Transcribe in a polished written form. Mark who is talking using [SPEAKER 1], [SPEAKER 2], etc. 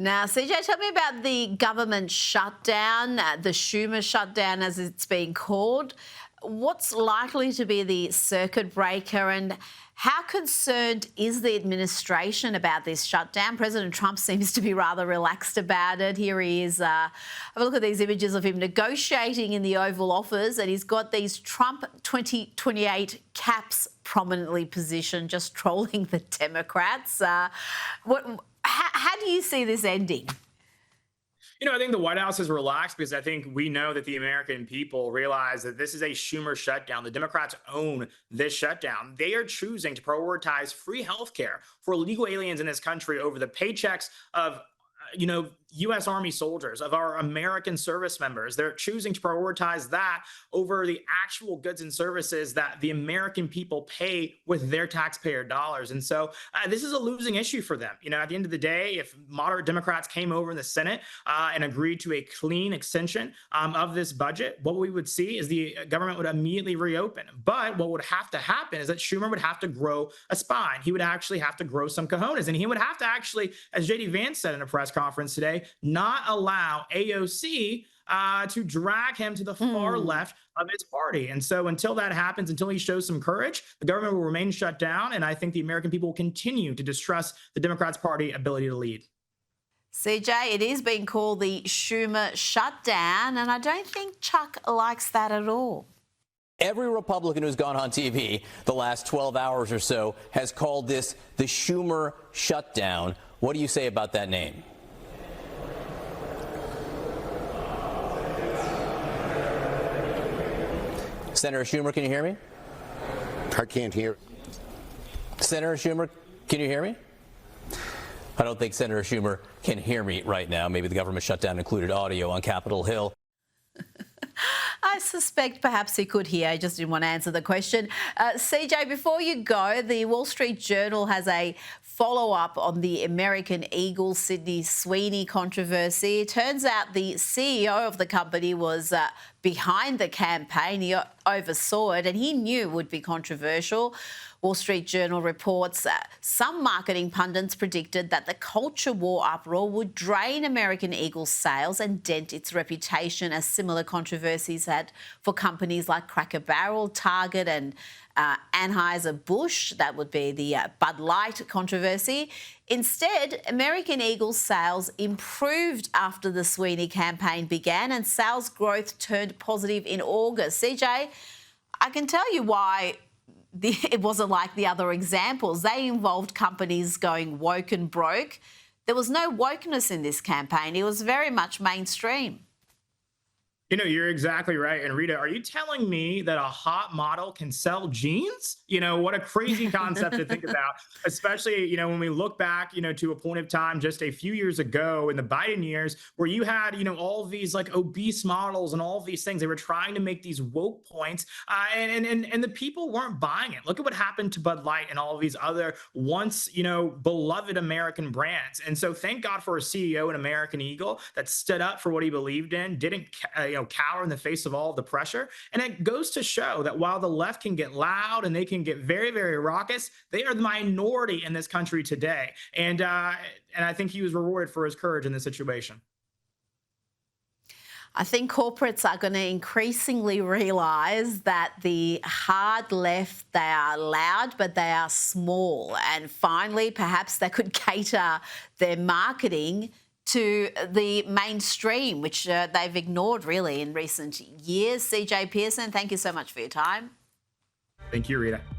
[SPEAKER 1] Now, CJ, tell me about the government shutdown, the Schumer shutdown as it's being called. What's likely to be the circuit breaker, and how concerned is the administration about this shutdown? President Trump seems to be rather relaxed about it. Here he is. Have a look at these images of him negotiating in the Oval Office, and he's got these Trump 2028 caps prominently positioned, just trolling the Democrats. How do you see this ending?
[SPEAKER 2] I think the White House is relaxed because I think we know that the American people realize that this is a Schumer shutdown. The Democrats own this shutdown. They are choosing to prioritize free health care for illegal aliens in this country over the paychecks of U.S. Army soldiers, of our American service members. They're choosing to prioritize that over the actual goods and services that the American people pay with their taxpayer dollars. And so this is a losing issue for them. At the end of the day, if moderate Democrats came over in the Senate and agreed to a clean extension of this budget, what we would see is the government would immediately reopen. But what would have to happen is that Schumer would have to grow a spine. He would actually have to grow some cojones. And he would have to actually, as J.D. Vance said in a press conference today, not allow AOC to drag him to the far left of his party. And so until that happens, until he shows some courage, the government will remain shut down. And I think the American people will continue to distrust the Democrats' party ability to lead.
[SPEAKER 1] CJ, it is being called the Schumer shutdown, and I don't think Chuck likes that at all.
[SPEAKER 3] Every Republican who's gone on TV the last 12 hours or so has called this the Schumer shutdown. What do you say about that name? Senator Schumer, can you hear me?
[SPEAKER 4] I can't hear.
[SPEAKER 3] Senator Schumer, can you hear me? I don't think Senator Schumer can hear me right now. Maybe the government shutdown included audio on Capitol Hill.
[SPEAKER 1] I suspect perhaps he could hear. I just didn't want to answer the question. CJ, before you go, the Wall Street Journal has a follow-up on the American Eagle Sydney Sweeney controversy. It turns out the CEO of the company was behind the campaign. He oversaw it and he knew it would be controversial. Wall Street Journal reports some marketing pundits predicted that the culture war uproar would drain American Eagle's sales and dent its reputation, as similar controversies had for companies like Cracker Barrel, Target and Anheuser-Busch. That would be the Bud Light controversy. Instead, American Eagle's sales improved after the Sweeney campaign began and sales growth turned positive in August. CJ, I can tell you why it wasn't like the other examples. They involved companies going woke and broke. There was no wokeness in this campaign. It was very much mainstream.
[SPEAKER 2] You're exactly right. And Rita, are you telling me that a hot model can sell jeans? What a crazy concept to think about, especially, when we look back, to a point of time just a few years ago in the Biden years where you had, all of these like obese models and all of these things. They were trying to make these woke points and the people weren't buying it. Look at what happened to Bud Light and all of these other once, beloved American brands. And so thank God for a CEO in American Eagle that stood up for what he believed in, didn't, cower in the face of all of the pressure. And it goes to show that while the left can get loud and they can get very, very raucous, they are the minority in this country today. And I think he was rewarded for his courage in this situation.
[SPEAKER 1] I think corporates are going to increasingly realise that the hard left, they are loud, but they are small. And finally, perhaps they could cater their marketing to the mainstream, which they've ignored really in recent years. CJ Pearson, thank you so much for your time.
[SPEAKER 2] Thank you, Rita.